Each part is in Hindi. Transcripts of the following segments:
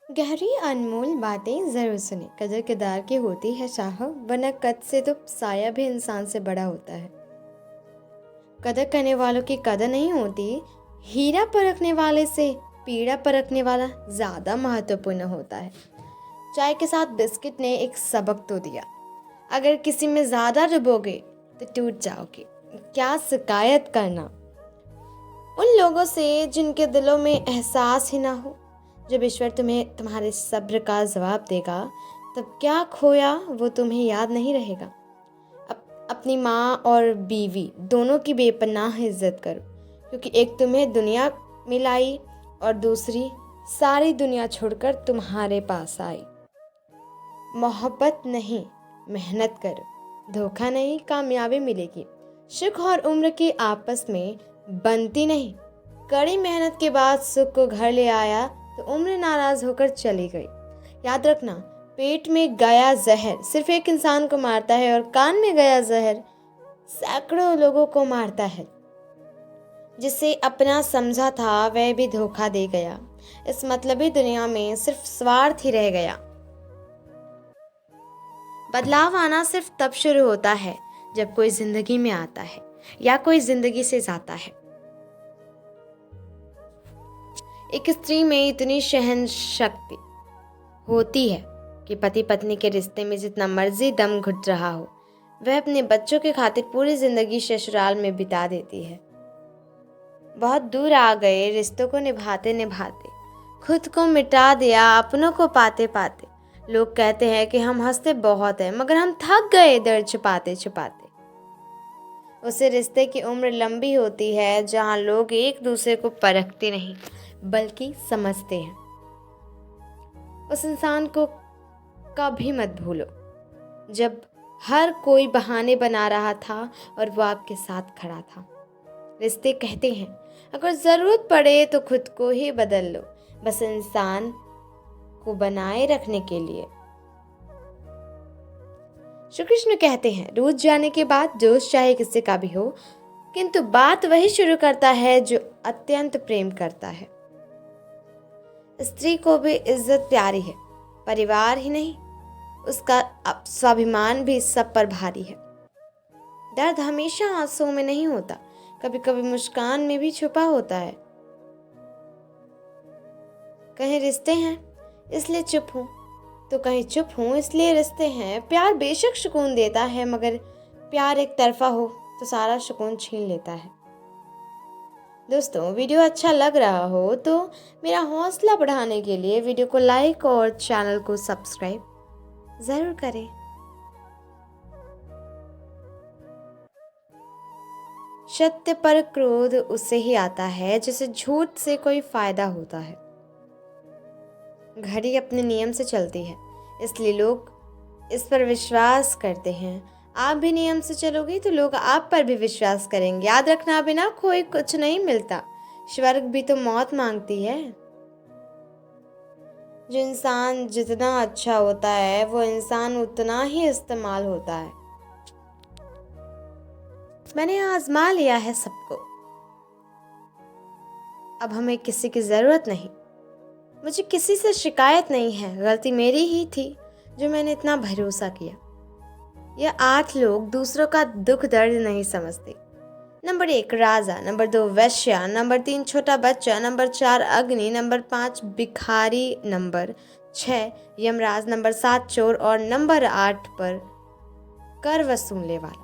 गहरी अनमोल बातें ज़रूर सुने। कदर किरदार की होती है साहब, वरना कद से तो साया भी इंसान से बड़ा होता है। कदर करने वालों की कदर नहीं होती। हीरा परखने वाले से पीड़ा परखने वाला ज़्यादा महत्वपूर्ण होता है। चाय के साथ बिस्किट ने एक सबक तो दिया, अगर किसी में ज़्यादा डुबोगे तो टूट जाओगे। क्या शिकायत करना उन लोगों से जिनके दिलों में एहसास ही ना हो। जब ईश्वर तुम्हें तुम्हारे सब्र का जवाब देगा, तब क्या खोया वो तुम्हें याद नहीं रहेगा। अपनी माँ और बीवी दोनों की बेपनाह इज्जत करो, क्योंकि एक तुम्हें दुनिया मिलाई और दूसरी सारी दुनिया छोड़कर तुम्हारे पास आई। मोहब्बत नहीं, मेहनत करो। धोखा नहीं, कामयाबी मिलेगी। सुख और उम्र की आपस में बनती नहीं। कड़ी मेहनत के बाद सुख को घर ले आया तो उम्र नाराज होकर चली गई। याद रखना, पेट में गया जहर सिर्फ एक इंसान को मारता है, और कान में गया जहर सैकड़ों लोगों को मारता है। जिसे अपना समझा था वह भी धोखा दे गया। इस मतलबी दुनिया में सिर्फ स्वार्थ ही रह गया। बदलाव आना सिर्फ तब शुरू होता है जब कोई जिंदगी में आता है या कोई जिंदगी से जाता है। एक स्त्री में इतनी सहन शक्ति होती है कि पति पत्नी के रिश्ते में जितना मर्जी दम घुट रहा हो, वह अपने बच्चों के खातिर पूरी जिंदगी ससुराल में बिता देती है। बहुत दूर आ गए रिश्तों को निभाते निभाते, खुद को मिटा दिया अपनों को पाते पाते। लोग कहते हैं कि हम हंसते बहुत हैं, मगर हम थक गए दर्द छुपाते छुपाते। उसे रिश्ते की उम्र लंबी होती है जहां लोग एक दूसरे को परखते नहीं बल्कि समझते हैं। उस इंसान को कभी मत भूलो जब हर कोई बहाने बना रहा था और वो आपके साथ खड़ा था। रिश्ते कहते हैं, अगर जरूरत पड़े तो खुद को ही बदल लो, बस इंसान को बनाए रखने के लिए। श्री कृष्ण कहते हैं, रूठ जाने के बाद दोस्त चाहे किसी का भी हो, किंतु बात वही शुरू करता है जो अत्यंत प्रेम करता है। स्त्री को भी इज्जत प्यारी है, परिवार ही नहीं, उसका स्वाभिमान भी सब पर भारी है। दर्द हमेशा आंसुओं में नहीं होता, कभी कभी मुस्कान में भी छुपा होता है। कहीं रिश्ते हैं इसलिए चुप हूं, तो कहीं चुप हूं इसलिए रिश्ते हैं। प्यार बेशक सुकून देता है, मगर प्यार एक तरफा हो तो सारा सुकून छीन लेता है। दोस्तों, वीडियो अच्छा लग रहा हो तो मेरा हौसला बढ़ाने के लिए वीडियो को लाइक और चैनल को सब्सक्राइब जरूर करें। सत्य पर क्रोध उससे ही आता है जिसे झूठ से कोई फायदा होता है। घड़ी अपने नियम से चलती है, इसलिए लोग इस पर विश्वास करते हैं। आप भी नियम से चलोगे तो लोग आप पर भी विश्वास करेंगे। याद रखना, बिना खोए कुछ नहीं मिलता। स्वर्ग भी तो मौत मांगती है। जो इंसान जितना अच्छा होता है वो इंसान उतना ही इस्तेमाल होता है। मैंने आजमा लिया है सबको, अब हमें किसी की जरूरत नहीं। मुझे किसी से शिकायत नहीं है, गलती मेरी ही थी जो मैंने इतना भरोसा किया। ये 8 लोग दूसरों का दुख दर्द नहीं समझते। नंबर 1 राजा, नंबर 2 वैश्या, नंबर 3 छोटा बच्चा, नंबर 4 अग्नि, नंबर 5 भिखारी, नंबर 6 यमराज, नंबर 7 चोर और नंबर 8 पर कर वसूलने वाला।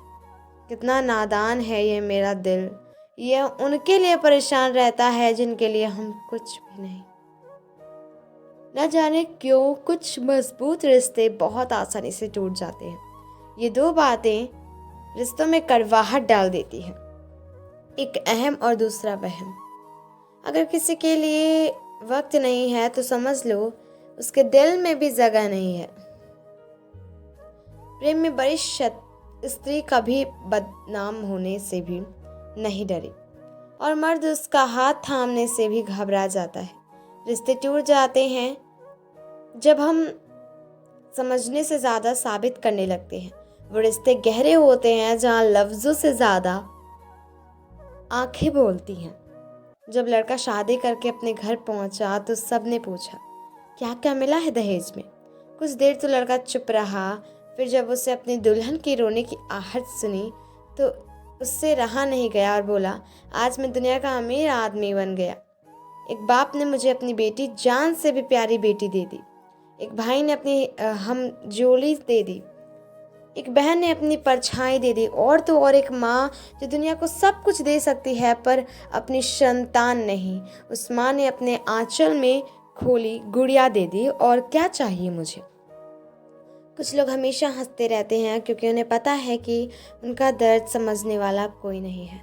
कितना नादान है ये मेरा दिल, यह उनके लिए परेशान रहता है जिनके लिए हम कुछ भी नहीं। न जाने क्यों कुछ मजबूत रिश्ते बहुत आसानी से टूट जाते हैं। ये 2 बातें रिश्तों में कड़वाहट डाल देती हैं, एक अहम और दूसरा वहम। अगर किसी के लिए वक्त नहीं है तो समझ लो उसके दिल में भी जगह नहीं है। प्रेम में बड़ी स्त्री कभी बदनाम होने से भी नहीं डरी, और मर्द उसका हाथ थामने से भी घबरा जाता है। रिश्ते टूट जाते हैं जब हम समझने से ज़्यादा साबित करने लगते हैं। वो रिश्ते गहरे होते हैं जहाँ लफ्ज़ों से ज़्यादा आंखें बोलती हैं। जब लड़का शादी करके अपने घर पहुंचा तो सबने पूछा, क्या क्या मिला है दहेज में। कुछ देर तो लड़का चुप रहा, फिर जब उसे अपनी दुल्हन की रोने की आहट सुनी तो उससे रहा नहीं गया और बोला, आज मैं दुनिया का अमीर आदमी बन गया। एक बाप ने मुझे अपनी बेटी, जान से भी प्यारी बेटी दे दी। एक भाई ने अपनी हम जोड़ी दे दी। एक बहन ने अपनी परछाई दे दी, और तो और एक माँ जो दुनिया को सब कुछ दे सकती है पर अपनी संतान नहीं। उस माँ ने अपने आंचल में खोली गुड़िया दे दी, और क्या चाहिए मुझे। कुछ लोग हमेशा हंसते रहते हैं क्योंकि उन्हें पता है कि उनका दर्द समझने वाला कोई नहीं है।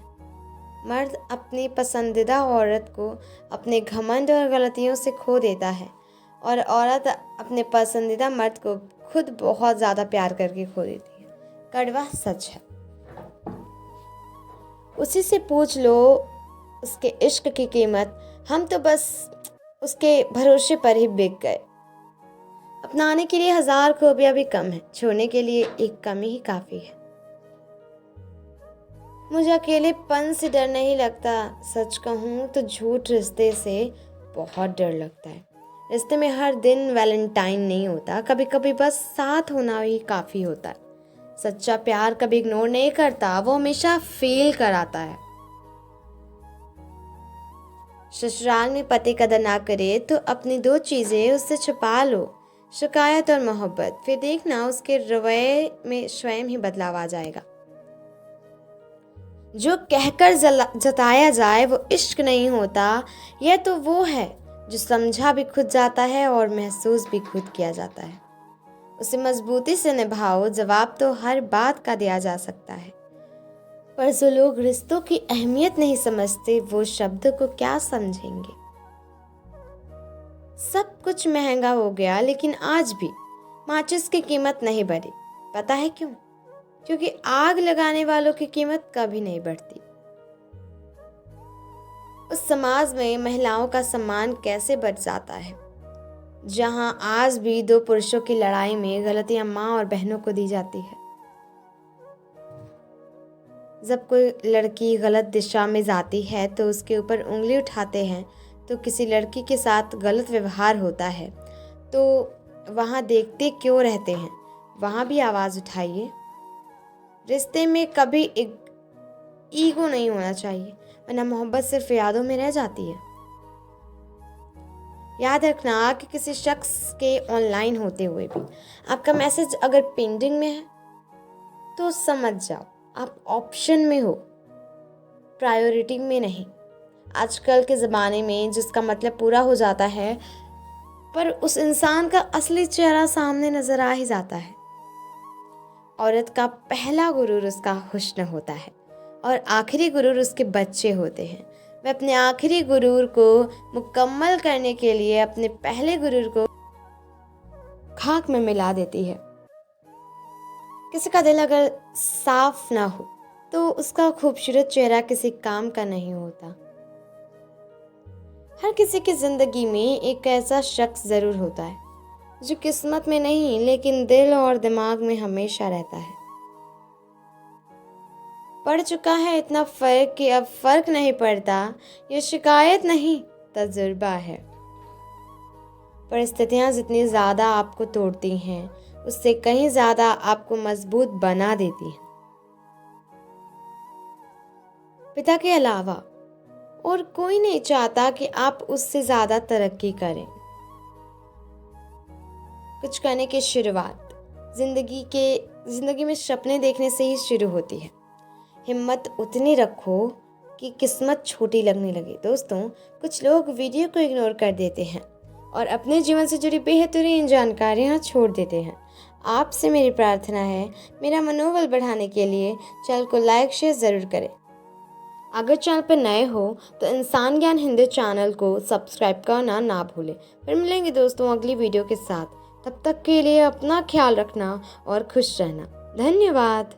मर्द अपनी पसंदीदा औरत को अपने घमंड और गलतियों से खो देता है, और औरत अपने पसंदीदा मर्द को खुद बहुत ज़्यादा प्यार करके खो देती है। कड़वा सच है। उसी से पूछ लो उसके इश्क की कीमत। हम तो बस उसके भरोसे पर ही बिक गए। अपनाने के लिए 1000 खूबियां भी कम है, छोड़ने के लिए एक कमी ही काफ़ी है। मुझे अकेलेपन से डर नहीं लगता, सच कहूँ तो झूठ रिश्ते से बहुत डर लगता है। रिश्ते में हर दिन वैलेंटाइन नहीं होता, कभी कभी बस साथ होना ही काफ़ी होता है। सच्चा प्यार कभी इग्नोर नहीं करता, वो हमेशा फील कराता है। ससुराल में पति कदर ना करे तो अपनी 2 चीज़ें उससे छुपा लो, शिकायत और मोहब्बत। फिर देखना उसके रवैये में स्वयं ही बदलाव आ जाएगा। जो कहकर जताया जाए वो इश्क नहीं होता, यह तो वो है जो समझा भी खुद जाता है और महसूस भी खुद किया जाता है। उसे मजबूती से निभाओ, जवाब तो हर बात का दिया जा सकता है। पर जो लोग रिश्तों की अहमियत नहीं समझते, वो शब्द को क्या समझेंगे। सब कुछ महंगा हो गया, लेकिन आज भी माचिस की कीमत नहीं बढ़ी। पता है क्यों? क्योंकि आग लगाने वालों की कीमत कभी नहीं बढ़ती। उस समाज में महिलाओं का सम्मान कैसे बढ़ जाता है जहां आज भी 2 पुरुषों की लड़ाई में गलतियां माँ और बहनों को दी जाती है। जब कोई लड़की गलत दिशा में जाती है तो उसके ऊपर उंगली उठाते हैं, तो किसी लड़की के साथ गलत व्यवहार होता है तो वहाँ देखते क्यों रहते हैं, वहाँ भी आवाज़ उठाइए। रिश्ते में कभी एक ईगो नहीं होना चाहिए, वरना मोहब्बत सिर्फ यादों में रह जाती है। याद रखना कि किसी शख्स के ऑनलाइन होते हुए भी आपका मैसेज अगर पेंडिंग में है तो समझ जाओ आप ऑप्शन में हो, प्रायोरिटी में नहीं। आजकल के ज़माने में जिसका मतलब पूरा हो जाता है पर उस इंसान का असली चेहरा सामने नजर आ ही जाता है। औरत का पहला गुरूर उसका हुस्न होता है और आखिरी गुरूर उसके बच्चे होते हैं। वह अपने आखिरी गुरूर को मुकम्मल करने के लिए अपने पहले गुरूर को खाक में मिला देती है। किसी का दिल अगर साफ ना हो तो उसका खूबसूरत चेहरा किसी काम का नहीं होता। हर किसी की जिंदगी में एक ऐसा शख्स जरूर होता है जो किस्मत में नहीं लेकिन दिल और दिमाग में हमेशा रहता है। पड़ चुका है इतना फर्क कि अब फर्क नहीं पड़ता, ये शिकायत नहीं तजुर्बा है। परिस्थितियां जितनी ज़्यादा आपको तोड़ती हैं उससे कहीं ज़्यादा आपको मजबूत बना देती हैं। पिता के अलावा और कोई नहीं चाहता कि आप उससे ज़्यादा तरक्की करें। कुछ करने की शुरुआत जिंदगी में सपने देखने से ही शुरू होती है। हिम्मत उतनी रखो कि किस्मत छोटी लगने लगे। दोस्तों, कुछ लोग वीडियो को इग्नोर कर देते हैं और अपने जीवन से जुड़ी बेहतरीन जानकारियाँ छोड़ देते हैं। आपसे मेरी प्रार्थना है, मेरा मनोबल बढ़ाने के लिए चैनल को लाइक शेयर ज़रूर करें। अगर चैनल पर नए हो तो इंसान ज्ञान हिंदी चैनल को सब्सक्राइब करना ना भूलें। फिर मिलेंगे दोस्तों अगली वीडियो के साथ। तब तक के लिए अपना ख्याल रखना और खुश रहना। धन्यवाद।